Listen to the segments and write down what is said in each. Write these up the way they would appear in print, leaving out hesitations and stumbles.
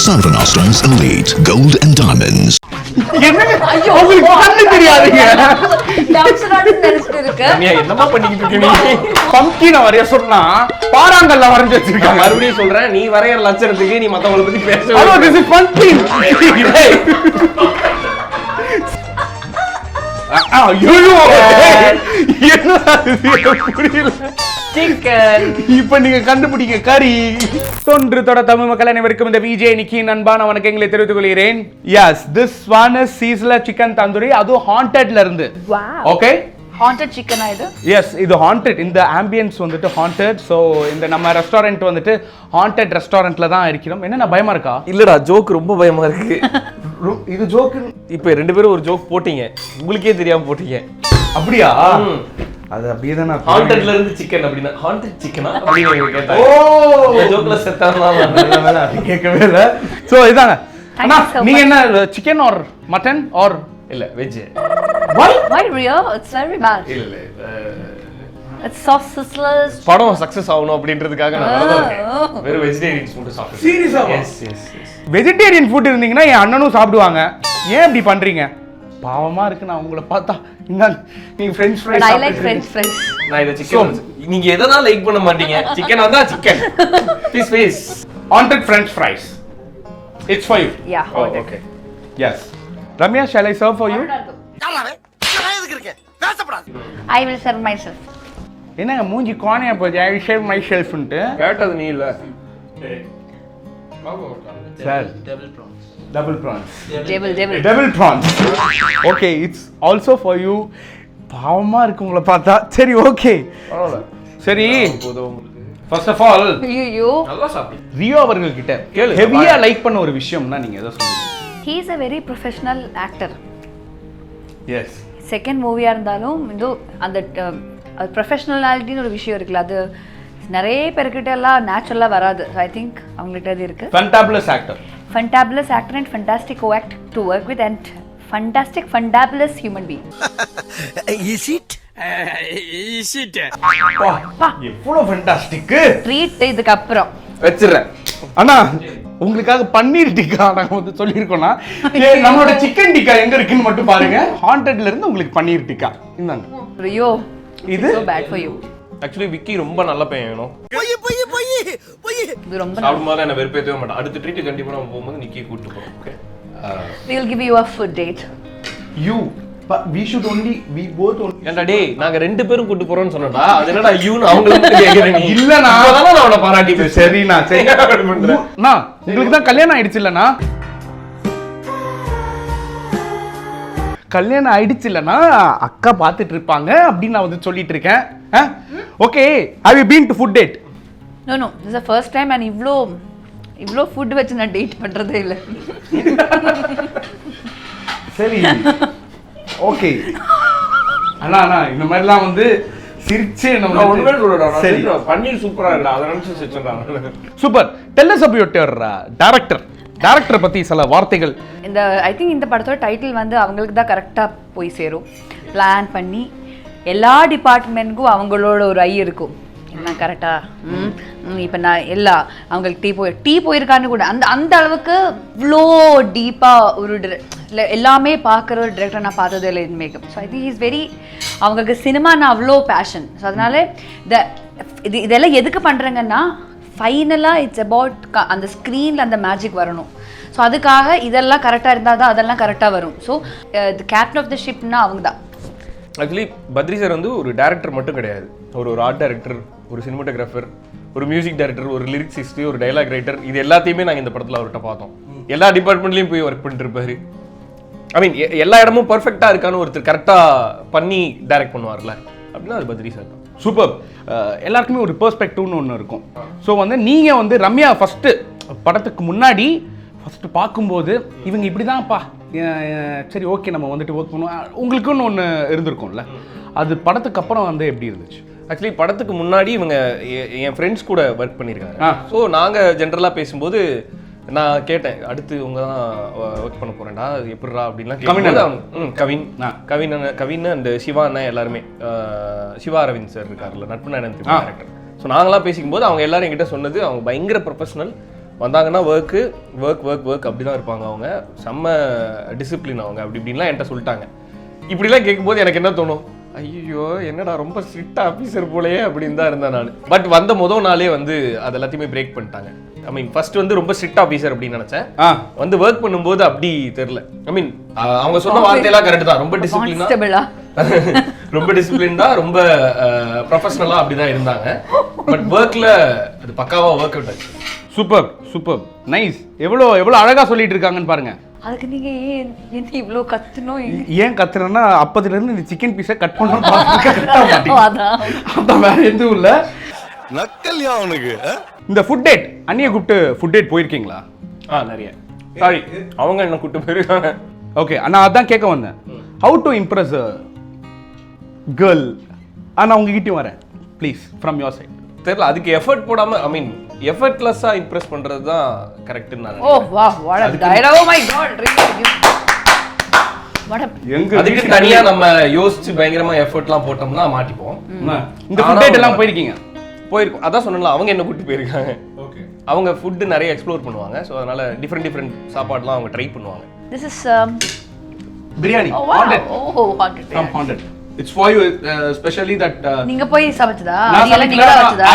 Sarvana Stones Elite Gold and Diamonds. ஐயோ உங்களுக்கு கண்ணு தெரியாதுங்க. என்னமா பண்ணிக்கிட்டு இருக்கீங்க? பம்கின வரைய சொன்னா பாறாங்கல்ல வரைஞ்சு வச்சிருக்காங்க. மறுபடியும் சொல்றேன், நீ வரையற லட்சணத்துக்கு நீ மத்தவங்கள பத்தி பேசவே ஹலோ திஸ் இஸ் பம்கின். ஐயோ புரியல. சிக்கன் இப்ப நீங்க கண்டுபிடிங்க கறி. தொன்று தொட தமிழ் மக்கள் அனைவருக்கும் இந்த விஜய் நிக்கின் அன்பான வணக்கங்களை தெரிவித்துக் கொள்கிறேன். Yes this one is sizzler chicken tandoori. அது ஹாண்டட்ல இருந்து. ஓகே ஹாண்டட் சிக்கனா இது? எஸ் இது ஹாண்டட். இந்த ஆம்பியன்ஸ் வந்துட்டு ஹாண்டட். ஸோ இந்த நம்ம ரெஸ்டாரண்ட் வந்துட்டு ஹாண்டட் ரெஸ்டாரண்ட்ல தான் இருக்கிறோம். என்ன பயமா இருக்கா? இல்லடா, ஜோக் ரொம்ப பயமா இருக்கு. இது ஜோக்கு. இப்ப ரெண்டு பேரும் ஒரு ஜோக் போட்டீங்க, உங்களுக்கே தெரியாம போட்டீங்க. அப்படியா? அது அப்படியே தான். ஹாண்டட்ல இருந்து சிக்கன் அப்படினா ஹாண்டட் சிக்கனா அப்படினு கேட்டா. ஓ ஜோக்ல செத்தானா? அது கேட்கவே இல்ல. சோ இதாங்க. அண்ணா நீங்க என்ன சிக்கன் ஆர் மட்டன் ஆர் இல்ல veg? Why Rio? It's very bad. இல்ல It's soft sizzlers. படம் சக்சஸ் ஆகணும் அப்படின்றதுக்காக நான் வரதா வெறும் வெஜிடேரியன்ஸ் மட்டும் சாப்பிடுறேன். சீரியஸா? Yes yes yes. Vegetarian food இருந்தீங்கன்னா என் அண்ணனும் சாப்பிடுவாங்க. ஏன் இப்படி பண்றீங்க? பாவமா இருக்கு. நான் உங்களை பார்த்தா நீங்க French fries. I like French fries. நான் இத சிக்கன் நீங்க எதனா லைக் பண்ண மாட்டீங்க. சிக்கன் வந்தா chicken, fish fish. Haunted French fries. It's for you. Yeah. Oh, okay. Yes. Ramya, shall I serve for you? I will serve myself. என்னங்க மூஞ்சி கோணையா போச்சு. I will shave myself ன்ட்டு. கேட்டது நீ இல்ல. Sir double prawns. Devil. prawns. Okay, it's also for you. பாவமா இருக்கு உங்களை பார்த்தா. சரி ஓகே பரவாயில்ல. சரி போதும். First of all You. நல்லா சாப்பிடு. ரியோ அவர்கள் கிட்ட கேளு. ஹெவியா லைக் பண்ண ஒரு விஷயம்னா நீங்க எதை சொல்லுவீங்க? He is a very professional actor. Yes second மூவியா இருந்தாலும் இது அந்த ப்ரொஃபஷனலாலிட்டின்னு ஒரு விஷயம் இருக்குல்ல, அது நிறைய பேர்கிட்ட எல்லாம் நேச்சுரலா வராது. ஐ திங்க் அவங்ககிட்ட அது இருக்கு. ஃபண்டாபுலஸ் actor. Fantabulous actor and fantastic co-act to work with and fantabulous human being. Is it? எவ்வளவு ஃபண்டாஸ்டிக். ட்ரீட் இதுக்கு அப்புறம் வெச்சிரேன். அண்ணா உங்களுக்காக பன்னீர் டிக்கா நாங்க வந்து சொல்லியிருக்கோம்னா நம்மளோட சிக்கன் டிக்கா எங்க இருக்குன்னு மட்டும் பாருங்க. ஹாண்டட்ல இருந்து உங்களுக்கு பன்னீர் டிக்கா இந்தாங்க. ரியோ இது so bad for you. Actually Vicky ரொம்ப நல்ல பையன். இது ரொம்ப சாப்பிடும்போது என்ன வெறுப்பேற்றவே மாட்டான். அடுத்த ட்ரீட் கண்டிப்பா நம்ம போகும்போது நிக்கி கூட்டு போறோம். Okay. we will give you a food date. you but we should only we both only. ஏன்டா டேய், நாங்க ரெண்டு பேரும் கூட்டு போறோம்னு சொன்னடா. அது என்னடா யூன்னு அவங்கள மட்டும் கேக்குறீங்க? இல்லனா அதான் நான் அவன பாராட்டி பேசுறேன். சரிண்ணா சரி அண்ணா உங்களுக்கு தான் கல்யாணம் ஆயிடுச்சு இல்லனா? கல்யாணம் ஆயிடுச்சு இல்லனா அக்கா பார்த்துட்டு இருப்பாங்க அப்படின்னு நான் வந்து சொல்லிட்டு இருக்கேன். Okay have you been to food date? no this is the first time and இவ்ளோ ஃபுட் வச்சு நான் டேட் பண்றதே இல்ல. சரி ஓகே அண்ணா இந்த மாதிரிலாம் வந்து சிரிச்சு நான் ஒண்ணுமே சொல்லடா. சரி நான் பன்னீர் சூப்பரா இல்ல, அத நினைச்சு சிரிச்சேன்டா. Super. tell us about your director பத்தி சில வார்த்தைகள். இந்த ஐ திங்க் இந்த படத்தோட டைட்டில் வந்து அவங்களுக்கு தான் கரெக்டா போய் சேரும். பிளான் பண்ணி எல்லா டிபார்ட்மெண்ட்க்கும் அவங்களோட ஒரு ஐ இருக்கும். என்ன கரெக்டா இப்போ நான் எல்லா அவங்களுக்கு டீ போயிருக்கான்னு கூட அந்த அளவுக்கு இவ்வளோ டீப்பாக ஒரு எல்லாமே பார்க்குற ஒரு டிரெக்டர் நான் பார்த்ததே இல்லை இது makeup. So I think is very அவங்களுக்கு சினிமானா அவ்வளோ பேஷன். ஸோ அதனால இதெல்லாம் எதுக்கு பண்ணுறேங்கன்னா ஃபைனலாக இட்ஸ் அபவுட் அந்த ஸ்க்ரீனில் அந்த மேஜிக் வரணும். ஸோ அதுக்காக இதெல்லாம் கரெக்டாக இருந்தால் தான் அதெல்லாம் கரெக்டாக வரும். ஸோ கேப்டன் ஆஃப் த ஷிப்னா அவங்க தான். ஆக்சுவலி பத்ரி சார் வந்து ஒரு டேரக்டர் மட்டும் கிடையாது. ஒரு ஆர்ட் டைரக்டர், ஒரு சினிமாட்டோகிராஃபர், ஒரு மியூசிக் டைரக்டர், ஒரு லிரிக்ஸிஸ்ட், ஒரு டைலாக் ரைட்டர். இது எல்லாத்தையுமே நாங்கள் இந்த படத்தில் அவர்கிட்ட பார்த்தோம். எல்லா டிபார்ட்மெண்ட்லேயும் போய் ஒர்க் பண்ணிட்டு இருப்பாரு. ஐ மீன் எல்லா இடமும் பர்ஃபெக்டாக இருக்கான்னு ஒருத்தர் கரெக்டாக பண்ணி டைரக்ட் பண்ணுவார்ல, அப்படின்னா அது பத்ரி சார் தான். சூப்பர். எல்லாருக்குமே ஒரு பெர்ஸ்பெக்டிவ்னு ஒன்று இருக்கும். ஸோ வந்து நீங்கள் வந்து ரம்யா ஃபஸ்ட்டு படத்துக்கு முன்னாடி ஃபஸ்ட்டு பார்க்கும்போது இவங்க இப்படி தான்ப்பா சரி ஓகே நம்ம வந்துட்டு ஒர்க் பண்ணுவோம் உங்களுக்குன்னு ஒன்று இருந்திருக்கும்ல, அது படத்துக்கு அப்புறம் வந்து எப்படி இருந்துச்சு? ஆக்சுவலி படத்துக்கு முன்னாடி இவங்க என் ஃப்ரெண்ட்ஸ் கூட ஒர்க் பண்ணியிருக்காங்க. ஸோ நாங்கள் ஜென்ரலாக பேசும்போது நான் கேட்டேன், அடுத்து உங்க தான் ஒர்க் பண்ண போறேன்டா எப்படிடா அப்படின்லாம். கவின் அண்ட் சிவா அண்ணன் எல்லாருமே, சிவா அரவிந்த் சார் இருக்காருல்ல, நட்பு நாயனன் டேரக்டர். ஸோ நாங்களாம் பேசிக்கும்போது அவங்க எல்லாரும் என்கிட்ட சொன்னது அவங்க பயங்கர ப்ரொஃபஷனல், வந்தாங்கன்னா ஒர்க் அப்படி தான் இருப்பாங்க அவங்க. செம்ம டிசிப்ளின் அவங்க, அப்படி இப்படின்லாம் என்கிட்ட சொல்லிட்டாங்க. இப்படிலாம் கேட்கும்போது எனக்கு என்ன தோணும், ஐயோ என்னடா ரொம்ப ஸ்ட்ரிக்ட் ஆஃபீஸர் போலயே அப்படின்னு தான் இருந்தேன் நான். பட் வந்த முதல் நாளே வந்து அது எல்லாத்தையுமே பிரேக் பண்ணிட்டாங்க. ஐ மீன் ஃபர்ஸ்ட் வந்து ரொம்ப ஸ்ட்ரிக்ட் ஆஃபீஸர் அப்படின்னு நினைச்சேன். வந்து ஒர்க் பண்ணும்போது அப்படி தெரியல. ஐ மீன் அவங்க சொன்ன வார்த்தையெல்லாம் கரெக்ட் தான். ரொம்ப டிசிப்ளினா ரொம்ப டிசிப்ளின்டா ரொம்ப ப்ரொஃபஷனலா அப்படிதான் இருந்தாங்க. பட் ஒர்க்ல அது பக்காவா ஒர்க் அவுட் ஆச்சு. Super nice. எவ்வளோ அழகா சொல்லிட்டு இருக்காங்கன்னு பாருங்க. அதுக்கு நீங்க என்ன இவ்ளோ கத்துனோம்? ஏன் கத்துறேன்னா அப்பத்துல இருந்து இந்த சிக்கன் பீஸை கட் பண்ணணும். அதான் வேற எதுவும் இல்ல. நக்கல்யா அவனுக்கு. இந்த ஃபுட் டேட் அண்ணியை கூப்பிட்டு ஃபுட் டேட் போயிருக்கீங்களா? நிறைய. சாரி, அவங்க என்ன கூப்பிட்டு போயிருக்காங்க. ஓகே, நான் அதான் கேட்க வந்தேன். How to Impress girl. நான் உங்ககிட்டயும் வரேன் ப்ளீஸ் ஃப்ரம் யோர் சைட். தெரியல, அதுக்கு எஃபர்ட் போடாம ஐ மீன் எஃபர்ட்லெஸ்ஸா இம்ப்ரெஸ் பண்றது தான் கரெக்ட்னு நான். ஓ wow, what a dialogue. Oh my god, really. அதுக்கு தனியா நம்ம யோசிச்சு பயங்கரமா எஃபர்ட்லாம் போட்டோம்னா மாட்டிப்போம். இந்த ஃபுட் டேட் எல்லாம் போயிருக்கீங்க? போயிருக்கோம். அதான் சொன்னல, அவங்க என்ன கூட்டி போயிருக்காங்க. ஓகே, அவங்க ஃபுட் நிறைய எக்ஸ்ப்ளோர் பண்ணுவாங்க. ஸோ அதனால டிஃப்ரெண்ட் சாப்பாடுலாம் அவங்க ட்ரை பண்ணுவாங்க. This is biryani. oh wow. Oh, 100. It's for you especially that நீங்க போய் சமைச்சதா? நீங்க வச்சதா?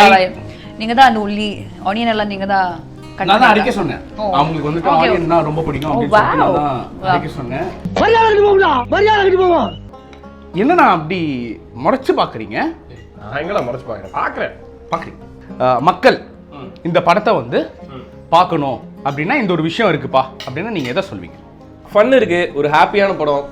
நீங்க தான் அந்த உள்ளி ஆனியன் எல்லாம் நீங்க தான் கட் நான் அடிக்க சொன்னேன். அவங்களுக்கு வந்து ஆனியன்னா ரொம்ப பிடிக்கும் அப்படி சொல்லி நான் அடிக்க சொன்னேன். மரியாதை போங்க. என்னன்னா அப்படி முறைச்சு பாக்குறீங்க? நான் எங்கடா முறைச்சு பாக்குறேன். மக்கள் இந்த படத்தை வந்து பார்க்கணும் அப்படின்னா இந்த ஒரு விஷயம் இருக்குப்பா அப்படின்னா நீங்க எதை சொல்வீங்க? ஃபன் இருக்கு, ஒரு ஹாப்பியான படம்.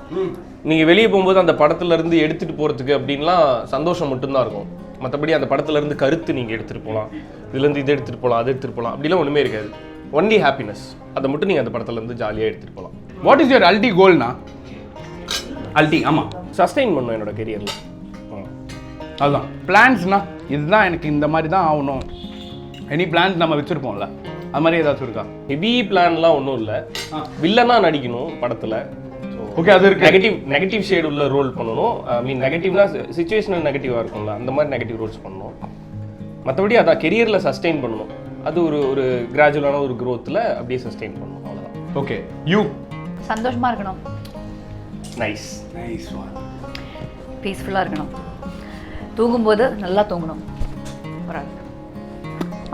நீங்க வெளியே போகும்போது அந்த படத்துல இருந்து எடுத்துட்டு போறதுக்கு அப்படின்லாம் சந்தோஷம் மட்டும்தான் இருக்கும். மற்றபடி அந்த படத்துல இருந்து கருத்து நீங்க எடுத்துட்டு போகலாம், இதுல இருந்து இதை எடுத்துட்டு போகலாம், அதை எடுத்துட்டு போகலாம், அப்படிலாம் ஒண்ணுமே இருக்காது. Only happiness. அதை மட்டும் நீங்க அந்த படத்துல இருந்து ஜாலியா எடுத்துட்டு போகலாம். வாட் இஸ் யுவர் அல்டி கோல்னா? அல்டி ஆமா, சஸ்டெயின் பண்ணும் என்னோட கெரியர்ல. அதுதான் பிளான்ஸ்னா, இதுதான் எனக்கு இந்த மாதிரி தான் ஆகணும். எனி பிளான்ஸ் நம்ம வச்சிருப்போம்ல, அது மாதிரி ஏதாச்சும் இருக்கா? ஹெவி பிளான்லாம் ஒன்றும் இல்லை. வில்லனா நடிக்கணும் படத்துல. ஓகே, அது இருக்கு. நெகட்டிவ் ஷேட் உள்ள ரோல் பண்ணணும். ஐ மீன் நெகட்டிவ்னா சிச்சுவேஷனல் நெகட்டிவாக இருக்கும்ல, அந்த மாதிரி நெகட்டிவ் ரோல்ஸ் பண்ணணும். மற்றபடி அதான் கெரியரில் சஸ்டெயின் பண்ணணும். அது ஒரு கிராஜுவலான ஒரு க்ரோத்தில் அப்படியே சஸ்டெயின் பண்ணணும், அவ்வளோதான். ஓகே, யூ சந்தோஷமா இருக்கணும். Nice one. பீஸ்ஃபுல்லாக இருக்கணும். தூங்கும்போது நல்லா தூங்கணும்.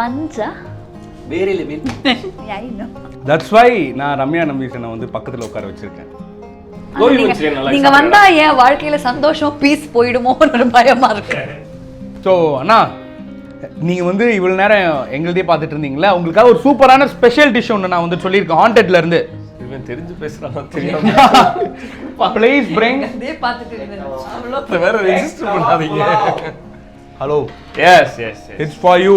பஞ்சா வேற லெவல். தட்ஸ் வை நான் ரம்யா நம்பீசனை வந்து பக்கத்தில் உட்கார வச்சிருக்கேன். நீங்க வந்தா என் வாழ்க்கையில சந்தோஷம் பீஸ் போயிடுமோன்னு பயமா இருக்கு. ஸோ அண்ணா, நீங்க வந்து இவ்வளவு நேரம் எங்கள்தே பார்த்துட்டு இருந்தீங்களா, உங்களுக்காக ஒரு சூப்பரான ஸ்பெஷல் டிஷ் ஒன்று நான் வந்து சொல்லியிருக்கேன் ஹாண்டட்ல இருந்து. இவன் தெரிஞ்சு பேசுறான் தெரியாம. Please bring. இதே பார்த்துட்டு இருந்தேன். வேற ரெஜிஸ்டர் பண்ணாதீங்க. Hello. S it's for you.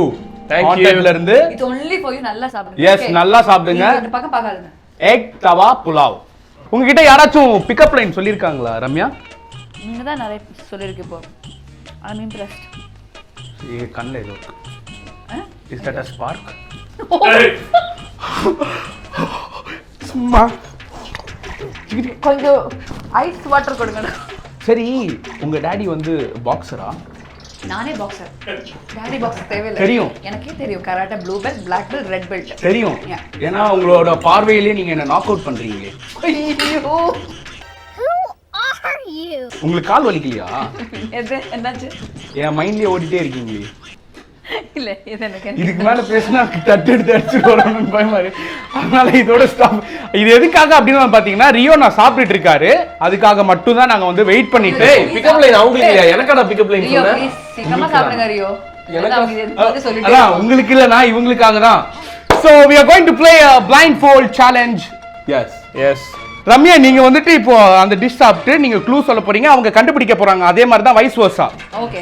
Thank you. ஹாண்டட்ல இருந்து. இது only for you. நல்லா சாப்பிடுங்க. எஸ், நல்லா சாப்பிடுங்க. இந்த பக்கம் பார்க்காதீங்க. எக் தவா புலாவ். உங்ககிட்ட யாராச்சும் பிக்கப் லைன் சொல்லியிருக்காங்களா ரம்யா? நீங்க தான் நிறைய சொல்லிருக்கு இப்போ. ஐ அம் இம்ப்ரெஸ்ட். ये கண்ணில் ஏதோ இருக்கு. Is that a spark? சும்மா கொஞ்சம் ஐஸ் வாட்டர் கொடுங்க. சரி, உங்க டாடி வந்து பாக்ஸரா? நானே பாக்ஸர். டாடி பாக்ஸ் தேவையில்லை. தெரியும், எனக்கே தெரியும். Karate blue belt, black belt, red belt தெரியும். ஏன்னா உங்களோட பார்வையிலேயே நீங்க என்ன நாக் அவுட் பண்றீங்களே. ஐயோ, உங்களுக்கு கால் வலிக்கலையா? எது என்னாச்சு? என் மைண்ட்லயே ஓடிட்டே இருக்கீங்களே. இல்ல, இது எனக்கு இதுக்கு மேல பேசினா தட்டு எடுத்து அடிச்சு வரணும்னு பயமா இருக்கு. அதனால இதோட ஸ்டாப். இது எதுக்காக அப்படின்னு பாத்தீங்கன்னா, ரியோ நான் சாப்பிட்டுட்டு இருக்காரு, அதுக்காக மட்டும் தான் நாங்க வந்து வெயிட் பண்ணிட்டு. பிக்கப் லைன் அவங்களுக்கு இல்லையா? எனக்கான பிக்கப் லைன் ரியோ சொன்னேன். ப்ளீஸ் சீக்கிரமா சாப்பிடுங்க ரியோ. அதான் உங்களுக்கு இல்லனா இவங்களுக்காக தான். So we are going to play a blindfold challenge. Yes. Ramya, நீங்க வந்துட்டு இப்போ அந்த டிஷ் சாப்பிட்டு நீங்க க்ளூ சொல்ல போறீங்க, அவங்க கண்டுபிடிக்க போறாங்க. அதே மாதிரி தான் vice versa. Okay.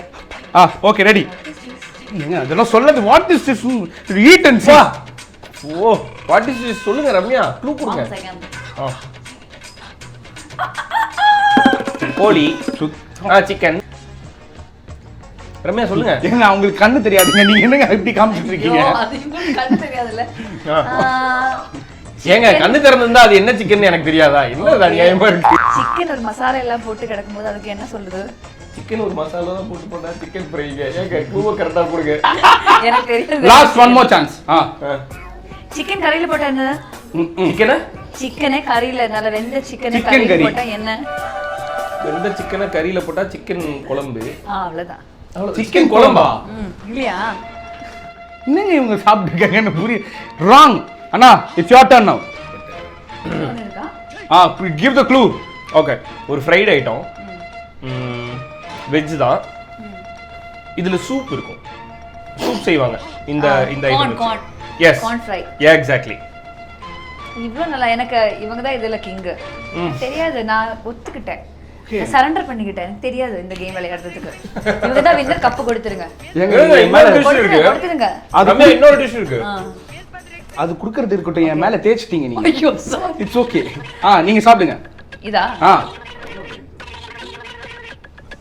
Okay, ready. ஏங்க அதெல்லாம் சொல்லது. What is this? Eat and saw. Oh, what is this சொல்லுங்க ரம்யா, க்ளூ கொடுங்க. கோழி, சிக்கன். ரம்யா சொல்லுங்க. ஏங்க அவங்களுக்கு கண்ணு தெரியாதுங்க, நீங்க என்னங்க இப்படி காமிச்சிட்டு இருக்கீங்க? கண்ணு தெரியாதுல்ல. ஏங்க கண்ணு திறந்திருந்தா அது என்ன சிக்கன் எனக்கு தெரியாதா? என்ன அநியாயமா இருக்கு. சிக்கன் ஒரு மசாலா எல்லாம் போட்டு கிடக்கும்போது அதுக்கு என்ன சொல்லுது? சிக்கன் ஒரு மசாலா தான் போட்டு போட்டா சிக்கன் ஃப்ரைங்க. ஏங்க க்ளூவை கரெக்டா கொடுங்க. எனக்கு தெரியாது. Last one more chance. Chicken கறியில போட்டா என்ன? சிக்கனை சிக்கனே கறியில நல்ல வெந்த சிக்கனே Chicken கறியில curry. போட்டா என்ன? வெந்த சிக்கனை கறியில போட்டா சிக்கன் குழம்பு. அவ்வளவுதான். சிக்கன் குழம்பா? இல்லையா? என்னங்க இவங்க சாப்பிட்டுருக்காங்கன்னு புரிய ராங். அண்ணா இட்ஸ் யோர் டர்ன் நவ். இருக்கா? Give the clue. ஓகே, ஒரு ஃப்ரைட் ஐட்டம், வெஜ் தான். இதுல சூப் இருக்கும், சூப் செய்வாங்க இந்த இந்த item. corn. Yes, Corn fry. Exactly. இவ்வளவு நல்லா எனக்கு இவங்க தான் இதுல கிங். தெரியாது, நான் ஒத்துக்கிட்டேன், சரண்டர் பண்ணிக்கிட்டேன். எனக்கு தெரியாது இந்த கேம் விளையாடுறதுக்கு. இவங்க தான் வின்னர், கப்பு கொடுத்துருங்க. இன்னொரு டிஷ் இருக்கு. கொடுத்துருங்க. ரம்யா, இன்னொரு டிஷ் இருக்கு. அது குடுக்கறது இருக்கட்டும், என் மேல தேய்ச்சிட்டீங்க நீங்க. ஐயோ sorry. It's okay. நீங்க சாப்பிடுங்க. இதா?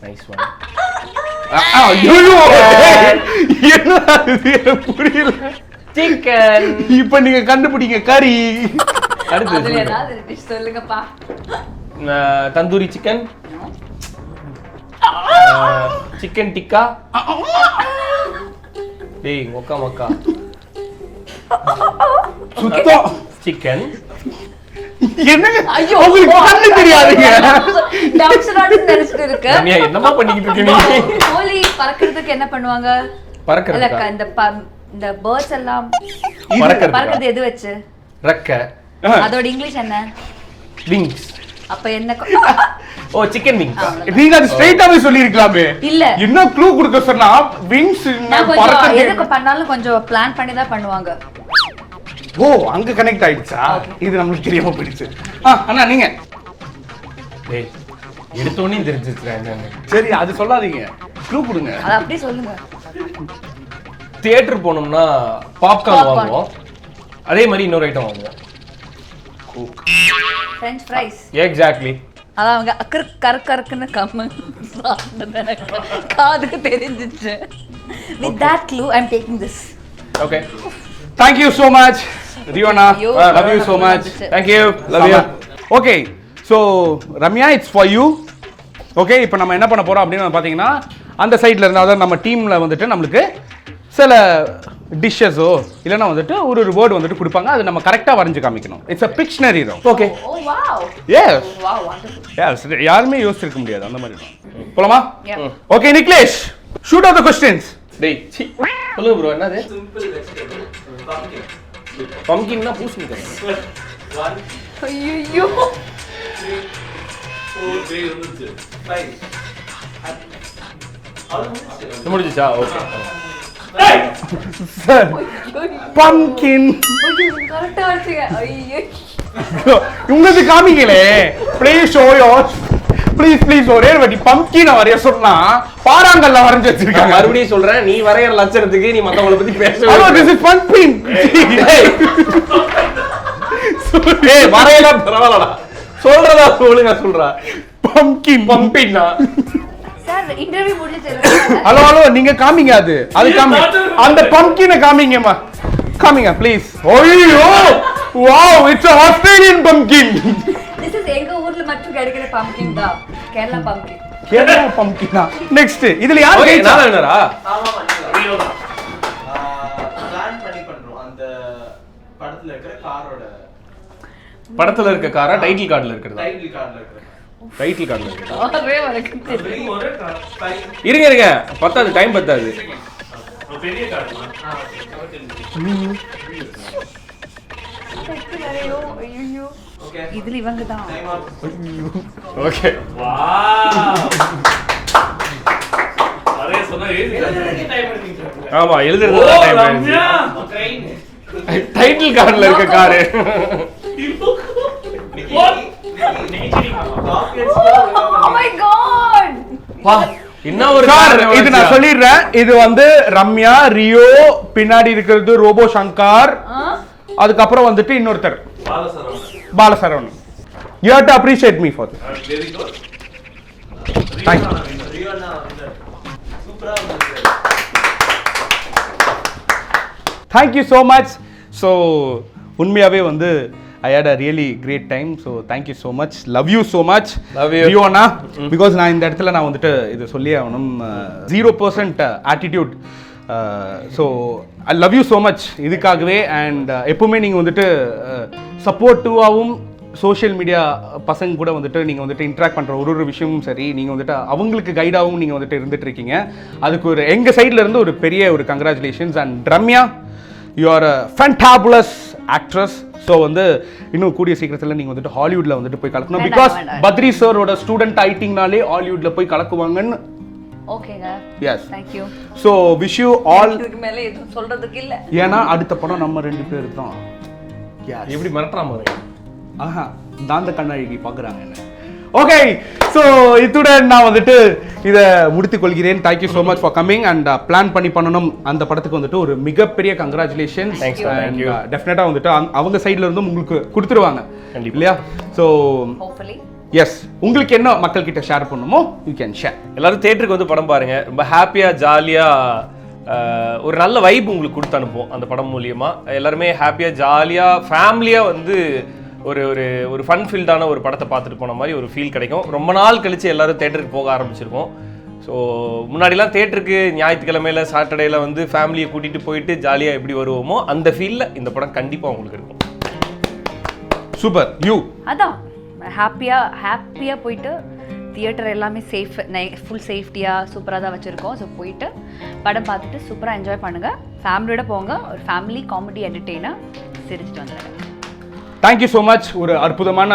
Nice one. ஐயோ என்ன இது புரியல. சிக்கன். இப்போ நீங்க கண்டுபிடிங்க கறி. அடுத்து அதுல ஏதாவது டிஷ் சொல்லுங்கப்பா. Tandoori chicken, chicken tikka. டேய் மொக்கா மொக்கா. சுத்தம் சிக்கன். என்னங்க ஐயோ உங்களுக்கு கண்ணு தெரியாதுங்க. டவுட்ஸ் நினைச்சிட்டு இருக்க. ரம்யா, என்னமா பண்ணிக்கிட்டு இருக்க நீ? கோழி பறக்கிறதுக்கு என்ன பண்ணுவாங்க? பறக்கறதுக்கா? இந்த பேர்ட்ஸ் எல்லாம் பறக்கறதுக்கா? பறக்கிறது எது வச்சு? ரெக்க. அதோட இங்கிலீஷ் என்ன? விங்ஸ். அப்ப என்ன? ஓ, சிக்கன் விங்ஸ். நீங்க அது ஸ்ட்ரைட்டாவே சொல்லிருக்கலாமே. இல்ல, என்ன க்ளூ கொடுக்க சொன்னா விங்ஸ் நான் கொஞ்சம் எதுக்கு பண்ணாலும் கொஞ்சம் பிளான் பண்ணி தான் பண்ணுவாங்க. ஓ, அங்க கனெக்ட் ஆயிடுச்சா? இது நமக்கு தெரியாம போயிடுச்சு. அண்ணா நீங்க. டேய், எடுத்தோனே தெரிஞ்சிச்சுடா என்னன்னு. சரி, அது சொல்லாதீங்க, க்ளூ கொடுங்க. அத அப்படியே சொல்லுங்க. தியேட்டர் போனோம்னா பாப்கார்ன் வாங்குவோம், அதே மாதிரி இன்னொரு ஐட்டம் வாங்குவோம். French fries. எக்ஸாக்ட்லி. அதான் அவங்க கருக்குன்னு கம்ம காதுக்கு தெரிஞ்சிச்சு. With that clue, I'm taking this. Okay, Thank you so much, Riona. ஐயோ, Love you so much. thank you. Love you. Okay, so Ramya, it's for you. Okay, இப்போ நம்ம என்ன பண்ண போறோம் அப்படின்னு பார்த்தீங்கன்னா, அந்த சைட்ல இருந்து அதாவது நம்ம டீம்ல வந்துட்டு நம்மளுக்கு சில டிஷ்ஷஸோ இல்லைன்னா வந்துட்டு ஒரு வேர்டு வந்துட்டு கொடுப்பாங்க, அது நம்ம கரெக்டாக வரைஞ்சு காமிக்கணும். இட்ஸ் அ பிக்ஷனரி தான். Okay, Oh wow. Yes Wow, wonderful. Yes, யாருமே யோசிச்சிருக்க முடியாது அந்த மாதிரி தான். போலாமா? Yeah. Okay Nikhilesh, shoot out the questions. டேய் சி, சொல்லுங்க ப்ரோ, என்னது? பம்கின்னா பூசணிக்காய். ஐயோ. முடிஞ்சிச்சா? ஓகே. பம்கின். கரெக்ட்டா வச்சீங்க. ஐயோ. உங்களுக்கு காமிங்களே. Please show your. ப்ளீஸ் ஒரே வாட்டி பம்கின் வரைய சொன்னா பாறாங்கல்ல வரைஞ்சு வச்சிருக்காங்க. மறுபடியும் சொல்றேன், நீ வரையற லட்சணத்துக்கு நீ மத்தவங்கள பத்தி பேசவே. Hello, this is pumpkin. ஏய், வரையல பரவாயில்லடா. சொல்றதா ஒழுங்கா சொல்றா. பம்கின். பம்பின்னா சார், இன்டர்வியூ முடிஞ்சிச்சு. ஹலோ நீங்க காமிங்க, அது காமிங்க. அந்த பம்கினை காமிங்கம்மா, காமிங்க ப்ளீஸ். ஐயோ wow, it's a Australian pumpkin. This is எங்க ஊர்ல மட்டும் கிடைக்கிற பம்கின் தான். கேரளா பம்கின். கேரளா பம்கினா. நெக்ஸ்ட் இதுல யார் ஓகே, ஜெயிச்சா? நான் என்னடா? ஆமாமா, ரியோ தான். பிளான் பண்ணி பண்றோம். அந்த படத்துல இருக்கிற காரோட படத்துல இருக்க காரா டைட்டில் கார்டுல இருக்கிறதா? டைட்டில் கார்டுல இருக்கிற டைட்டில் கார்டுல இருக்கிறதா? ஒரே வரைக்கும் தெரியும். ஒரு இருங்க, பத்தாது, டைம் பத்தாது. பெரிய கார்டு. ஐயோ, ஐயோ. ஓகே, இதுல இவங்க தான். Time off. ஓகே. நிறைய சொன்னா எழுதுறதுக்கு டைம் எடுத்துக்கிட்டு. ஆமா, எழுதுறது தான் டைம் ஆயிடுச்சு. ட்ரெயின். டைட்டில் கார்டுல இருக்க காரு. Oh my god. வா, என்ன ஒரு சார், கார் இது நான் சொல்லிடுறேன். இது வந்து ரம்யா, ரியோ, பின்னாடி இருக்கிறது ரோபோ சங்கர், அதுக்கப்புறம் வந்துட்டு இன்னொருத்தர் Balasaravanan. You have to appreciate me for this. Very good. Thank you. Rio அண்ணா சூப்பரா இருந்துச்சு. Thank you so much. So உண்மையாவே வந்து I had a really great time. So thank you so much. Love you so much. Love you. Because நான் இந்த இடத்துல நான் வந்துட்டு இது சொல்லி ஆகணும். 0% attitude so I love you so much இதுக்காகவே. அண்ட் எப்பவுமே நீங்கள் வந்துட்டு சப்போர்ட்டிவாகவும் சோஷியல் மீடியா பசங்க கூட வந்துட்டு நீங்கள் வந்துட்டு இன்ட்ராக்ட் பண்ணுற ஒரு விஷயமும் சரி, நீங்கள் வந்துட்டு அவங்களுக்கு கைடாகவும் நீங்கள் வந்துட்டு இருந்துட்டு இருக்கீங்க. அதுக்கு ஒரு எங்கள் சைடில் இருந்து ஒரு பெரிய ஒரு congratulations. And Ramya, you are a fantabulous actress. So வந்து இன்னும் கூடிய சீக்கிரத்தில் நீங்கள் வந்துட்டு ஹாலிவுட்டில் வந்துட்டு போய் கலக்கணும். பிகாஸ் பத்ரி சாரோட ஸ்டூடெண்ட் ஆயிட்டிங்கனாலே ஹாலிவுட்டில் போய் கலக்குவாங்கன்னு. ஓகேங்க, yes, thank you. So wish you all. இதுக்கு மேலே எதுவும் சொல்கிறதுக்கு இல்லை, ஏன்னா அடுத்த படம் நம்ம 2 பேர் தான். எப்படி மிரட்டுறாம ஆஹா, தாந்த கண்ணாழகி பார்க்குறாங்க என்ன. ஓகே, ஸோ இத்துடன் நான் வந்துட்டு இதை முடித்துக் கொள்கிறேன். Thank you so much for coming. And plan பண்ணணும் அந்த படத்துக்கு வந்துட்டு ஒரு மிகப்பெரிய கங்க்ராச்சுலேஷன்ஸ். டெஃபினட்டாக வந்துட்டு அவங்க சைடில் இருந்தும் உங்களுக்கு கொடுத்துருவாங்க இல்லையா? ஸோ ஹோப்ஃபுல்லி எஸ், உங்களுக்கு என்ன மக்கள் கிட்ட ஷேர் பண்ணுமோ யூ கேன் ஷேர். எல்லாரும் தேட்டருக்கு வந்து படம் பாருங்க. ரொம்ப ஹாப்பியாக ஜாலியாக ஒரு நல்ல வைப் உங்களுக்கு கொடுத்து அனுப்போம் அந்த படம் மூலியமா. எல்லாருமே ஹாப்பியாக ஜாலியாக ஃபேமிலியாக வந்து ஒரு ஒரு ஒரு ஃபன் ஃபீல்டான ஒரு படத்தை பார்த்துட்டு போன மாதிரி ஒரு ஃபீல் கிடைக்கும். ரொம்ப நாள் கழிச்சு எல்லாரும் தேட்டருக்கு போக ஆரம்பிச்சிருக்கோம். ஸோ முன்னாடிலாம் தேட்டருக்கு ஞாயிற்றுக்கிழமையில் சாட்டர்டேல வந்து ஃபேமிலியை கூட்டிகிட்டு போயிட்டு ஜாலியாக எப்படி வருவோமோ அந்த ஃபீலில் இந்த படம் கண்டிப்பாக உங்களுக்கு இருக்கும். சூப்பர். யூ? அதான் ஹாப்பியாக போயிட்டு தியேட்டர் எல்லாமே சேஃப், ஃபுல் சேஃப்டியாக சூப்பராக தான் வச்சுருக்கோம். ஸோ போயிட்டு படம் பார்த்துட்டு சூப்பராக என்ஜாய் பண்ணுங்கள். ஃபேமிலியோட போங்க. ஒரு ஃபேமிலி காமெடி என்டர்டெய்னர் சிரிச்சிட்டு வந்துடுங்க. Thank you so much. ஒரு அற்புதமான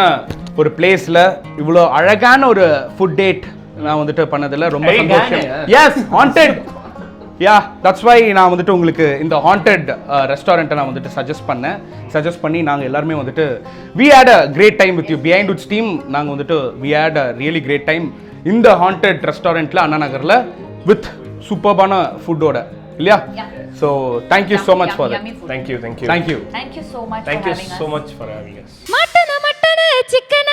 ஒரு பிளேஸில் இவ்வளோ அழகான ஒரு ஃபுட் டேட் நான் வந்துட்டு பண்ணதில் ரொம்ப சந்தோஷம். Yes, haunted. Yeah, that's why நான் வந்துட்டு உங்களுக்கு இந்த ஹாண்டட் ரெஸ்டாரண்ட்டை நான் வந்துட்டு சஜஸ்ட் பண்ணி நாங்கள் எல்லாருமே வந்துட்டு we had a great time with you Behindwoods team. நாங்கள் வந்துட்டு we had a really great time இந்த ஹாண்டட் ரெஸ்டாரண்ட்டில் அண்ணா நகரில் வித் சூப்பர்பான ஃபுட்டோட இல்லையா? So thank you so much for that. Thank you so much. Thank you so much for having us. மட்டன சிக்கன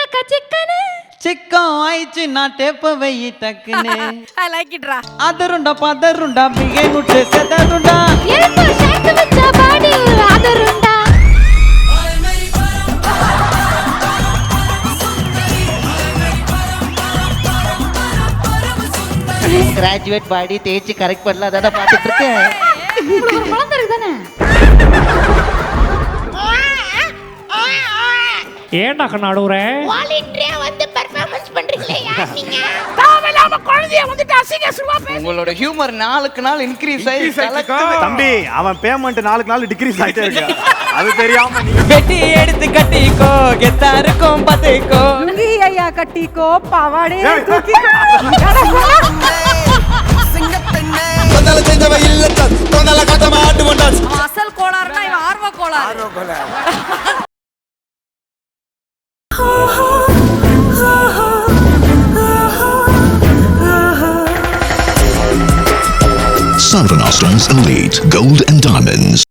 சிக்கன் ஆயிச்சு நான் டேப்ப வெயி டக்குனே. I like it ரா. அதருண்டா பதருண்டா பிகே முட்டை செதருண்டா. எனக்கு ஷாட் வச்ச பாடி அதருண்டா. கிராஜுவேட் பாடி தேய்ச்சி கரெக்ட் பண்ணல, அதான் பார்த்துட்டு இருக்கேன். உங்களுக்கு ஒரு குழந்தை இருக்குதானே? ஏன்டா கண்ணாடுறே? வாலண்டியரா வந்து பெர்ஃபார்மன்ஸ் பண்றீங்களே யார் நீங்க? தாவலாம குழந்தைய வந்துட்டு அசிங்க சும்மா பேச. உங்களோட ஹியூமர் நாளுக்கு நாள் இன்க்ரீஸ் ஆகி தம்பி, அவன் பேமெண்ட் நாளுக்கு நாள் டிக்ரீஸ் ஆயிட்டே இருக்கு. அது தெரியாம நீ வெட்டி எடுத்து கட்டிக்கோ, கெத்தா இருக்கும் பாத்துக்கோ. லுங்கி ஐயா கட்டிக்கோ, பாவாடே தூக்கிக்கோ. கொண்டால செஞ்சவ இல்ல சார், கொண்டால கட்ட மாட்டு கொண்டாஸ். அசல் கோளாறுனா இவன் ஆர்வ கோளாறு. Sarvana Stones Elite Gold and Diamonds.